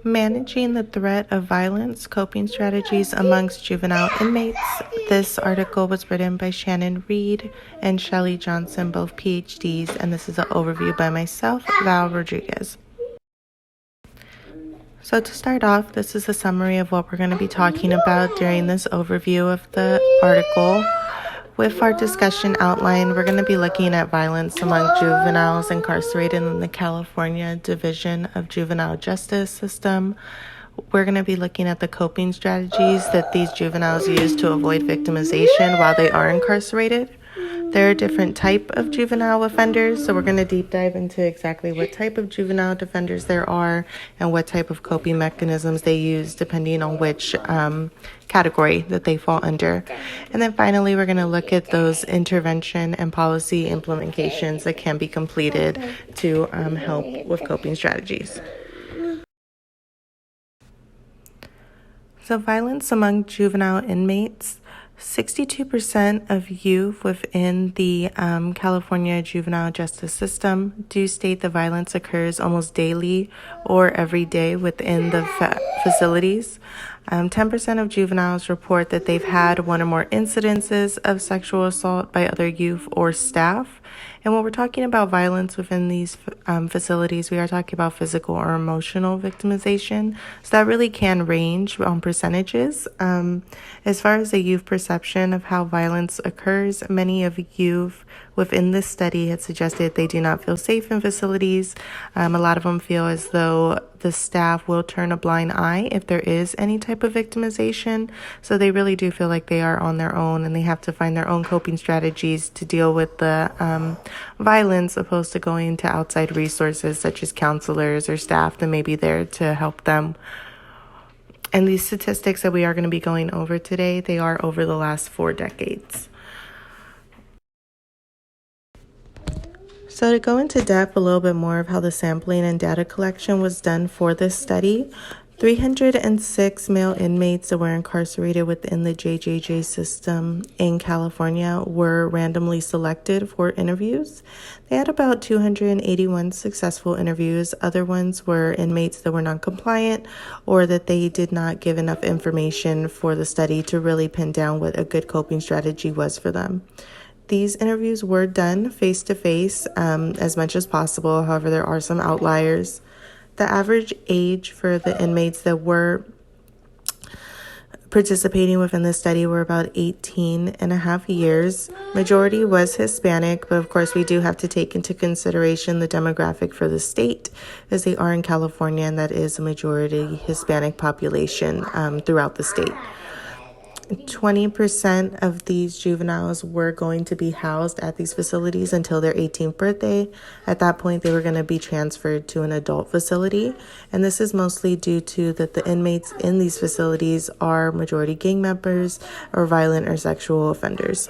Managing the Threat of Violence, Coping Strategies Amongst Juvenile Inmates. This article was written by Shannon Reed and Shelley Johnson, both PhDs, and this is an overview by myself, Val Rodriguez. So to start off, this is a summary of what we're going to be talking about during this overview of the article. With our discussion outline, we're going to be looking at violence among juveniles incarcerated in the California Division of Juvenile Justice System. We're going to be looking at the coping strategies that these juveniles use to avoid victimization while they are incarcerated. There are different types of juvenile offenders, so we're going to deep dive into exactly what type of juvenile offenders there are and what type of coping mechanisms they use depending on which category that they fall under. And then finally, we're going to look at those intervention and policy implementations that can be completed to help with coping strategies. So violence among juvenile inmates. 62% of youth within the California juvenile justice system do state the violence occurs almost daily or every day within the facilities. 10% of juveniles report that they've had one or more incidences of sexual assault by other youth or staff. And when we're talking about violence within these facilities, we are talking about physical or emotional victimization. So that really can range on percentages. As far as the youth perception of how violence occurs, many of youth within this study had suggested they do not feel safe in facilities. A lot of them feel as though the staff will turn a blind eye if there is any type of victimization. So they really do feel like they are on their own and they have to find their own coping strategies to deal with the violence, opposed to going to outside resources such as counselors or staff that may be there to help them. And these statistics that we are going to be going over today, they are over the last 4 decades. So to go into depth a little bit more of how the sampling and data collection was done for this study, 306 male inmates that were incarcerated within the JJJ system in California were randomly selected for interviews. They had about 281 successful interviews. Other ones were inmates that were non-compliant or that they did not give enough information for the study to really pin down what a good coping strategy was for them. These interviews were done face-to-face as much as possible. However, there are some outliers. The average age for the inmates that were participating within the study were about 18 and a half years. Majority was Hispanic, but of course we do have to take into consideration the demographic for the state, as they are in California, and that is a majority Hispanic population throughout the state. 20% of these juveniles were going to be housed at these facilities until their 18th birthday. At that point, they were going to be transferred to an adult facility. And this is mostly due to that the inmates in these facilities are majority gang members or violent or sexual offenders.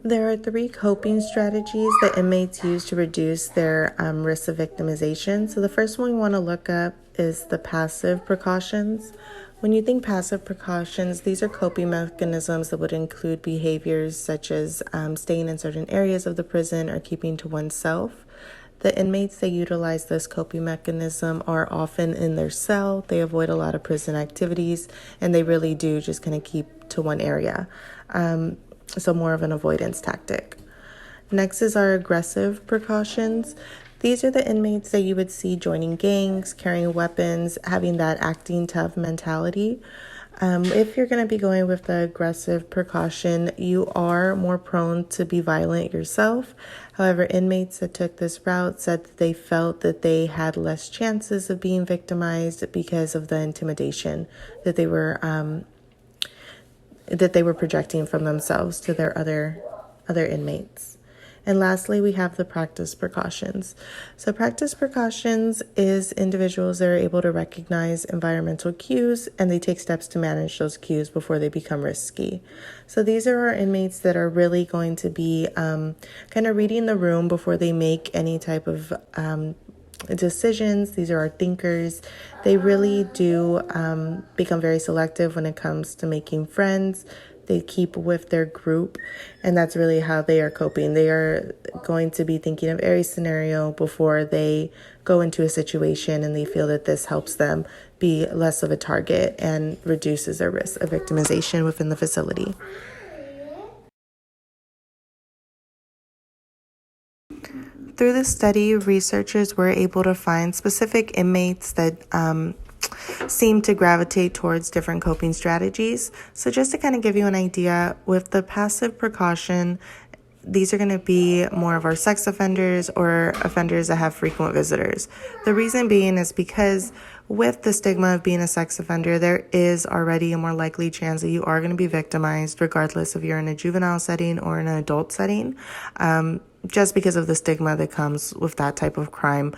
There are 3 coping strategies that inmates use to reduce their risk of victimization. So the first one we want to look up is the passive precautions. When you think passive precautions, these are coping mechanisms that would include behaviors such as staying in certain areas of the prison or keeping to oneself. The inmates that utilize this coping mechanism are often in their cell. They avoid a lot of prison activities, and they really do just kind of keep to one area. So more of an avoidance tactic. Next is our aggressive precautions. These are the inmates that you would see joining gangs, carrying weapons, having that acting tough mentality. If you're going to be going with the aggressive precaution, you are more prone to be violent yourself. However, inmates that took this route said that they felt that they had less chances of being victimized because of the intimidation that they were projecting from themselves to their other inmates. And lastly, we have the practice precautions. So practice precautions is individuals that are able to recognize environmental cues and they take steps to manage those cues before they become risky. So these are our inmates that are really going to be kind of reading the room before they make any type of decisions. These are our thinkers. They really do become very selective when it comes to making friends. they keep with their group, and that's really how they are coping. They are going to be thinking of every scenario before they go into a situation, and they feel that this helps them be less of a target and reduces their risk of victimization within the facility. Through the study, researchers were able to find specific inmates that seem to gravitate towards different coping strategies. So just to kind of give you an idea, with the passive precaution, these are going to be more of our sex offenders or offenders that have frequent visitors. The reason being is because with the stigma of being a sex offender, there is already a more likely chance that you are going to be victimized, regardless if you're in a juvenile setting or in an adult setting, just because of the stigma that comes with that type of crime.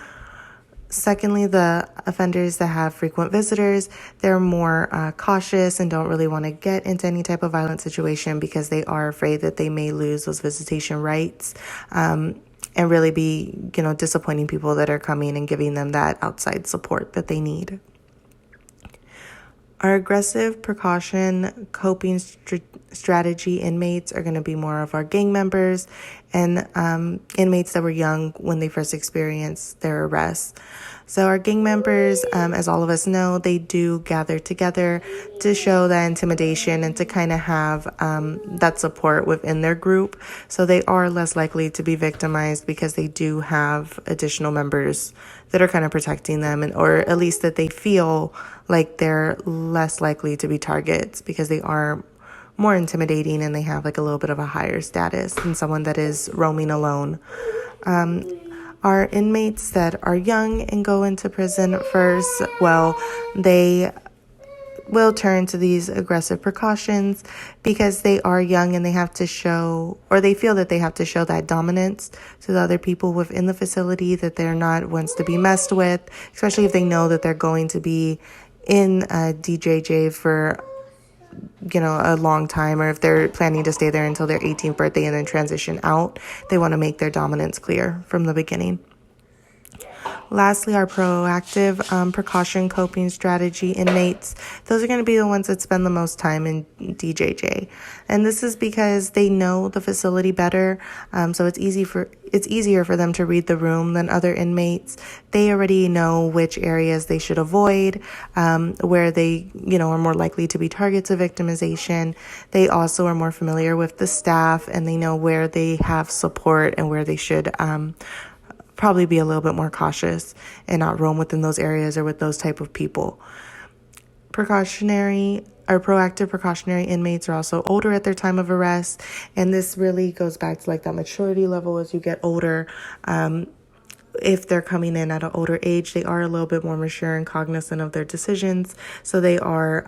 Secondly, the offenders that have frequent visitors, they're more cautious and don't really want to get into any type of violent situation because they are afraid that they may lose those visitation rights and really be, disappointing people that are coming and giving them that outside support that they need. Our aggressive precaution coping strategy inmates are going to be more of our gang members and inmates that were young when they first experienced their arrest. So our gang members, as all of us know, they do gather together to show that intimidation and to kind of have that support within their group. So they are less likely to be victimized because they do have additional members that are kind of protecting them, or at least that they feel like they're less likely to be targets because they are more intimidating and they have like a little bit of a higher status than someone that is roaming alone. Our inmates that are young and go into prison first, they will turn to these aggressive precautions because they are young and they have to show, or they feel that they have to show that dominance to the other people within the facility, that they're not ones to be messed with, especially if they know that they're going to be in DJJ for a long time, or if they're planning to stay there until their 18th birthday and then transition out. They want to make their dominance clear from the beginning. Lastly, our proactive precaution coping strategy inmates, those are going to be the ones that spend the most time in DJJ. And this is because they know the facility better, so it's easier for them to read the room than other inmates. They already know which areas they should avoid, where they, are more likely to be targets of victimization. They also are more familiar with the staff, and they know where they have support and where they should probably be a little bit more cautious and not roam within those areas or with those type of people. Proactive precautionary inmates are also older at their time of arrest, and this really goes back to like that maturity level as you get older. If they're coming in at an older age, they are a little bit more mature and cognizant of their decisions, so they are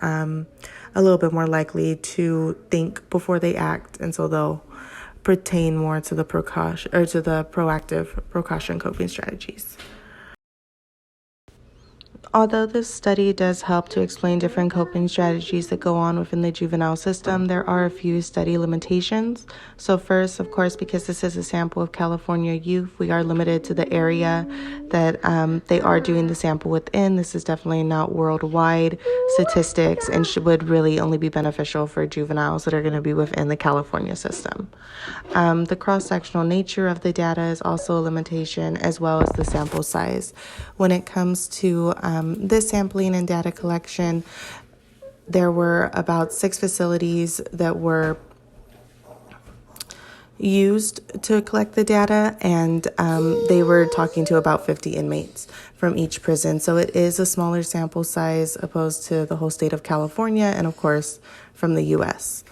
a little bit more likely to think before they act, and so they'll pertain more to the proactive precaution coping strategies. Although this study does help to explain different coping strategies that go on within the juvenile system, there are a few study limitations. So first, of course, because this is a sample of California youth, we are limited to the area that they are doing the sample within. This is definitely not worldwide statistics and would really only be beneficial for juveniles that are going to be within the California system. The cross-sectional nature of the data is also a limitation, as well as the sample size. When it comes to this sampling and data collection, there were about 6 facilities that were used to collect the data, and they were talking to about 50 inmates from each prison. So it is a smaller sample size opposed to the whole state of California and, of course, from the U.S.